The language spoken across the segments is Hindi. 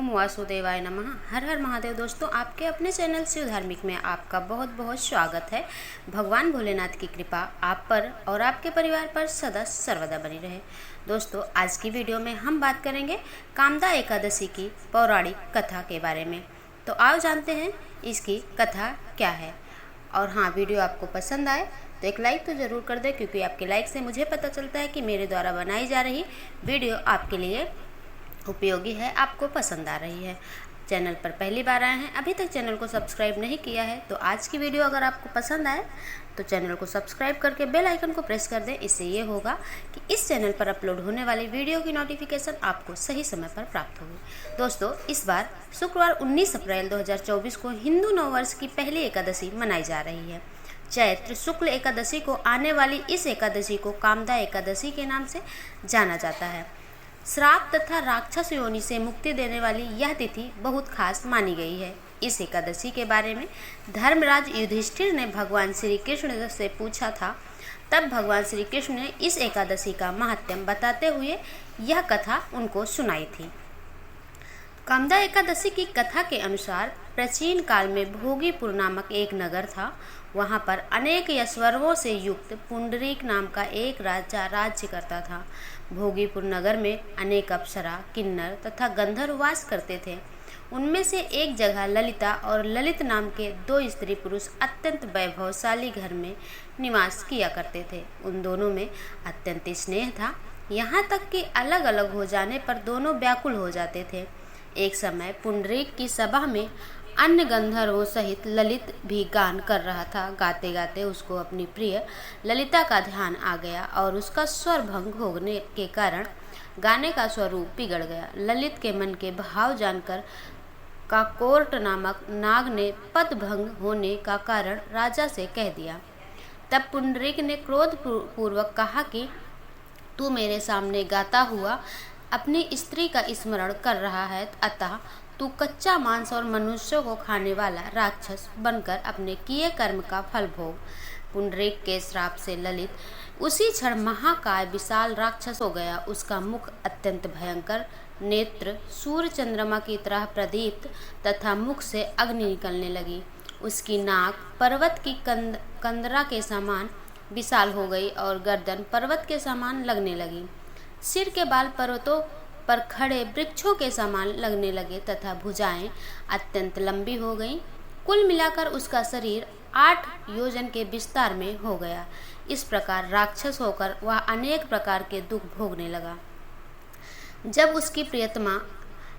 ओम वासुदेवाय नमः। हर हर महादेव। दोस्तों, आपके अपने चैनल शिव धार्मिक में आपका बहुत बहुत स्वागत है। भगवान भोलेनाथ की कृपा आप पर और आपके परिवार पर सदा सर्वदा बनी रहे। दोस्तों, आज की वीडियो में हम बात करेंगे कामदा एकादशी की पौराणिक कथा के बारे में। तो आओ जानते हैं इसकी कथा क्या है। और हाँ, वीडियो आपको पसंद आए तो एक लाइक तो ज़रूर कर दें, क्योंकि आपके लाइक से मुझे पता चलता है कि मेरे द्वारा बनाई जा रही वीडियो आपके लिए उपयोगी है, आपको पसंद आ रही है। चैनल पर पहली बार आए हैं, अभी तक चैनल को सब्सक्राइब नहीं किया है, तो आज की वीडियो अगर आपको पसंद आए तो चैनल को सब्सक्राइब करके बेल आइकन को प्रेस कर दें। इससे ये होगा कि इस चैनल पर अपलोड होने वाली वीडियो की नोटिफिकेशन आपको सही समय पर प्राप्त होगी। दोस्तों, इस बार शुक्रवार 19 अप्रैल 2024 को हिंदू नववर्ष की पहली एकादशी मनाई जा रही है। चैत्र शुक्ल एकादशी को आने वाली इस एकादशी को कामदा एकादशी के नाम से जाना जाता है। श्राप तथा राक्षस योनि से मुक्ति देने वाली यह तिथि बहुत खास मानी गई है। इस एकादशी के बारे में धर्मराज युधिष्ठिर ने भगवान श्री कृष्ण से पूछा था। तब भगवान श्री कृष्ण ने इस एकादशी का महात्म्य बताते हुए यह कथा उनको सुनाई थी। कामदा एकादशी की कथा के अनुसार प्राचीन काल में भोगीपुर नामक एक नगर था। वहाँ पर अनेक ऐश्वर्यों से युक्त पुंडरीक नाम का एक राजा राज्य करता था। भोगीपुर नगर में अनेक अप्सरा, किन्नर तथा गंधर्व वास करते थे। उनमें से एक जगह ललिता और ललित नाम के दो स्त्री पुरुष अत्यंत वैभवशाली घर में निवास किया करते थे। उन दोनों में अत्यंत स्नेह था, यहाँ तक कि अलग अलग हो जाने पर दोनों व्याकुल हो जाते थे। एक समय पुंडरीक की सभा में अन्य गंधर्वों सहित ललित भी गान कर रहा था। गाते गाते उसको अपनी प्रिय ललिता का ध्यान आ गया और उसका स्वर भंग होने के कारण गाने का स्वरूप बिगड़ गया। ललित के मन के भाव जानकर काकोर्ट नामक नाग ने पद भंग होने का कारण राजा से कह दिया। तब पुंडरीक ने क्रोध पूर्वक कहा कि तू मेरे सामने गाता हुआ अपनी स्त्री का स्मरण कर रहा है, अतः तू कच्चा मांस और मनुष्यों को खाने वाला राक्षस बनकर अपने किए कर्म का फल भोग। पुंडरीक के श्राप से ललित उसी क्षण महाकाय विशाल राक्षस हो गया। उसका मुख अत्यंत भयंकर, नेत्र सूर्य चंद्रमा की तरह प्रदीप्त तथा मुख से अग्नि निकलने लगी। उसकी नाक पर्वत की कंदरा के समान विशाल हो गई और गर्दन पर्वत के समान लगने लगी। सिर के बाल पर्वतों पर खड़े वृक्षों के समान लगने लगे तथा भुजाएं अत्यंत लंबी हो गईं। कुल मिलाकर उसका शरीर 8 योजन के विस्तार में हो गया। इस प्रकार राक्षस होकर वह अनेक प्रकार के दुख भोगने लगा। जब उसकी प्रियतमा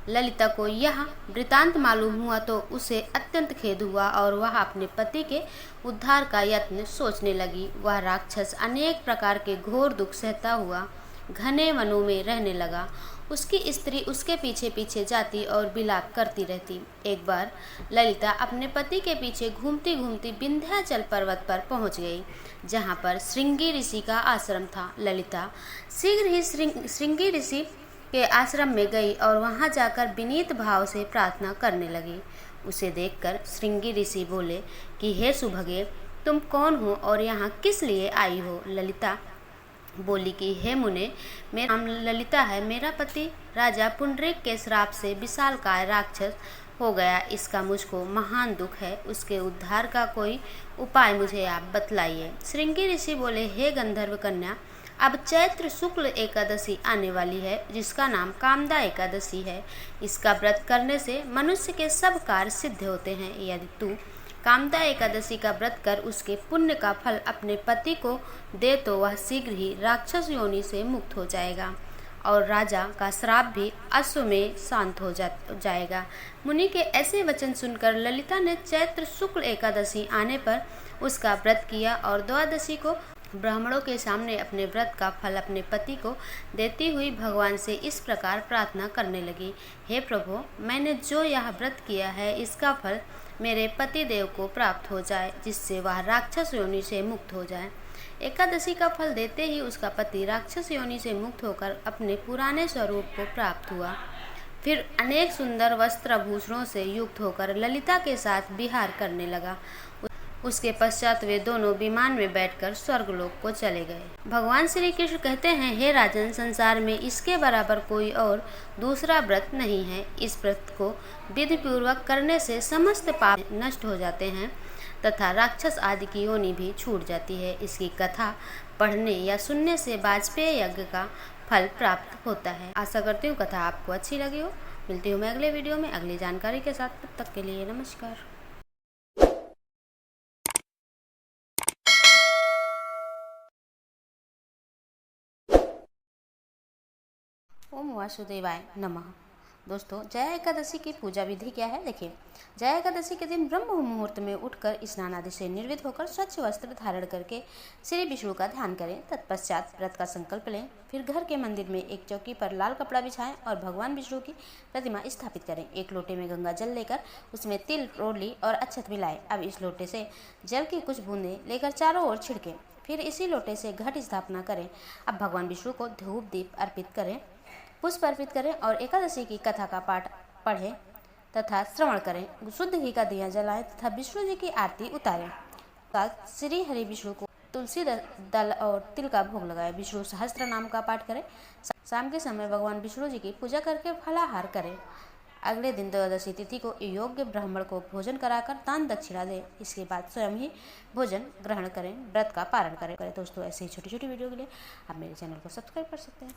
ललिता को यह वृतांत मालूम हुआ तो उसे अत्यंत खेद हुआ और वह अपने पति के उद्धार का यत्न सोचने लगी। वह राक्षस अनेक प्रकार के घोर दुख सहता हुआ घने वनों में रहने लगा। उसकी स्त्री उसके पीछे पीछे जाती और विलाप करती रहती। एक बार ललिता अपने पति के पीछे घूमती घूमती विंध्याचल पर्वत पर पहुंच गई, जहां पर श्रृंगी ऋषि का आश्रम था। ललिता शीघ्र ही श्रृंगी ऋषि के आश्रम में गई और वहां जाकर विनीत भाव से प्रार्थना करने लगी। उसे देखकर श्रृंगी ऋषि बोले कि हे सुभगे, तुम कौन हो और यहाँ किस लिए आई हो? ललिता बोली कि हे मुने, मेरा नाम ललिता है। मेरा पति राजा पुंडरीक के श्राप से विशालकाय राक्षस हो गया। इसका मुझको महान दुख है। उसके उद्धार का कोई उपाय मुझे आप बतलाइए। श्रृंगी ऋषि बोले, हे गंधर्व कन्या, अब चैत्र शुक्ल एकादशी आने वाली है, जिसका नाम कामदा एकादशी है। इसका व्रत करने से मनुष्य के सब कार्य सिद्ध होते हैं। यदि तू कामदा एकादशी का व्रत कर उसके पुण्य का फल अपने पति को दे तो वह शीघ्र ही राक्षस योनि से मुक्त हो जाएगा और राजा का श्राप भी अश्व में शांत हो जाएगा। मुनि के ऐसे वचन सुनकर ललिता ने चैत्र शुक्ल एकादशी आने पर उसका व्रत किया और द्वादशी को ब्राह्मणों के सामने अपने व्रत का फल अपने पति को देती हुई भगवान से इस प्रकार प्रार्थना करने लगी। हे प्रभु, मैंने जो यह व्रत किया है इसका फल मेरे पति देव को प्राप्त हो जाए, जिससे वह राक्षस योनि से मुक्त हो जाए। एकादशी का फल देते ही उसका पति राक्षस योनि से मुक्त होकर अपने पुराने स्वरूप को प्राप्त हुआ। फिर अनेक सुंदर वस्त्र आभूषणों से युक्त होकर ललिता के साथ विहार करने लगा। उसके पश्चात वे दोनों विमान में बैठकर स्वर्गलोक को चले गए। भगवान श्री कृष्ण कहते हैं, हे राजन, संसार में इसके बराबर कोई और दूसरा व्रत नहीं है। इस व्रत को विधि पूर्वक करने से समस्त पाप नष्ट हो जाते हैं तथा राक्षस आदि की योनि भी छूट जाती है। इसकी कथा पढ़ने या सुनने से वाजपेयी यज्ञ का फल प्राप्त होता है। आशा करती हूँ कथा आपको अच्छी लगी हो। मिलती हूँ मैं अगले वीडियो में अगली जानकारी के साथ। तब तक के लिए नमस्कार। ओम वासुदेवाय नमः। दोस्तों, जया एकादशी की पूजा विधि क्या है, देखिए। जया एकादशी के दिन ब्रह्म मुहूर्त में उठकर स्नान आदि से निर्वित होकर स्वच्छ वस्त्र धारण करके श्री विष्णु का ध्यान करें। तत्पश्चात व्रत का संकल्प लें। फिर घर के मंदिर में एक चौकी पर लाल कपड़ा बिछाएं और भगवान विष्णु की प्रतिमा स्थापित करें। एक लोटे में गंगा जल लेकर उसमें तिल, रोली और अक्षत मिलाएं। अब इस लोटे से जल की कुछ बूंदें लेकर चारों ओर छिड़कें। फिर इसी लोटे से घट स्थापना करें। अब भगवान विष्णु को धूप दीप अर्पित करें, पुष्प अर्पित करें और एकादशी की कथा का पाठ पढ़ें तथा श्रवण करें। शुद्ध घी का दिया जलाएं तथा विष्णु जी की आरती उतारें। साथ श्री हरि विष्णु को तुलसी दल और तिल का भोग लगाएं। विष्णु सहस्त्र नाम का पाठ करें। शाम के समय भगवान विष्णु जी की पूजा करके फलाहार करें। अगले दिन त्रयोदशी तिथि को योग्य ब्राह्मण को भोजन कराकर दान दक्षिणा दें। इसके बाद स्वयं ही भोजन ग्रहण करें, व्रत का पारण करें। दोस्तों, ऐसे ही छोटी छोटी वीडियो के लिए आप मेरे चैनल को सब्सक्राइब कर सकते हैं।